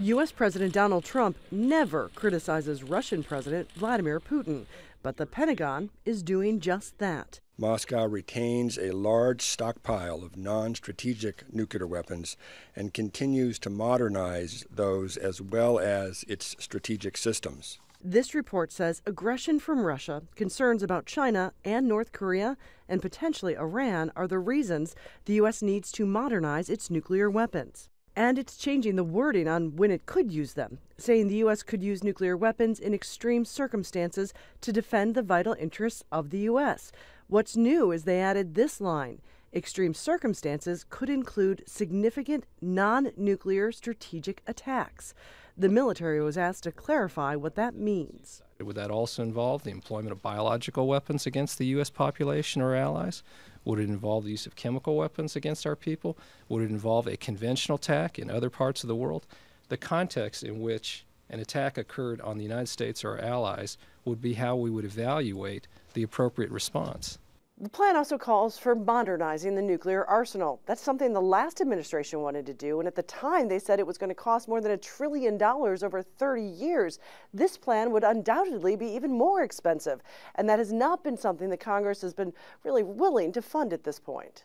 U.S. President Donald Trump never criticizes Russian President Vladimir Putin, but the Pentagon is doing just that. Moscow retains a large stockpile of non-strategic nuclear weapons and continues to modernize those as well as its strategic systems. This report says aggression from Russia, concerns about China and North Korea, and potentially Iran are the reasons the U.S. needs to modernize its nuclear weapons. And it's changing the wording on when it could use them, saying the U.S. could use nuclear weapons in extreme circumstances to defend the vital interests of the U.S. What's new is they added this line: extreme circumstances could include significant non-nuclear strategic attacks. The military was asked to clarify what that means. Would that also involve the employment of biological weapons against the U.S. population or allies? Would it involve the use of chemical weapons against our people? Would it involve a conventional attack in other parts of the world? The context in which an attack occurred on the United States or our allies would be how we would evaluate the appropriate response. The plan also calls for modernizing the nuclear arsenal. That's something the last administration wanted to do, and at the time they said it was going to cost more than $1 trillion over 30 years. This plan would undoubtedly be even more expensive, and that has not been something that Congress has been really willing to fund at this point.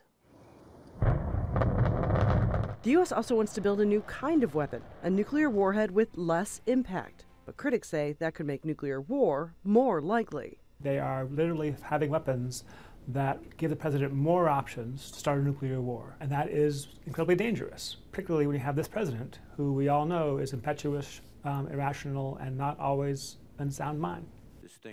The U.S. also wants to build a new kind of weapon, a nuclear warhead with less impact. But critics say that could make nuclear war more likely. They are literally having weapons that give the president more options to start a nuclear war. And that is incredibly dangerous, particularly when you have this president, who we all know is impetuous, irrational, and not always in sound mind.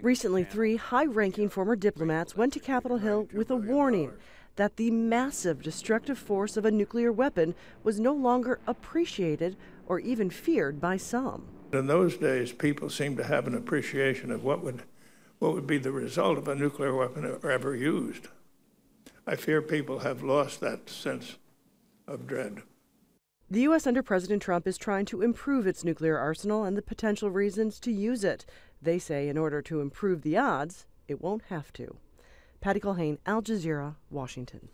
Recently, 3 high-ranking former diplomats went to Capitol Hill with a warning that the massive destructive force of a nuclear weapon was no longer appreciated or even feared by some. In those days, people seemed to have an appreciation of what would be the result of a nuclear weapon ever used. I fear people have lost that sense of dread. The U.S. under President Trump is trying to improve its nuclear arsenal and the potential reasons to use it. They say in order to improve the odds, it won't have to. Patty Culhane, Al Jazeera, Washington.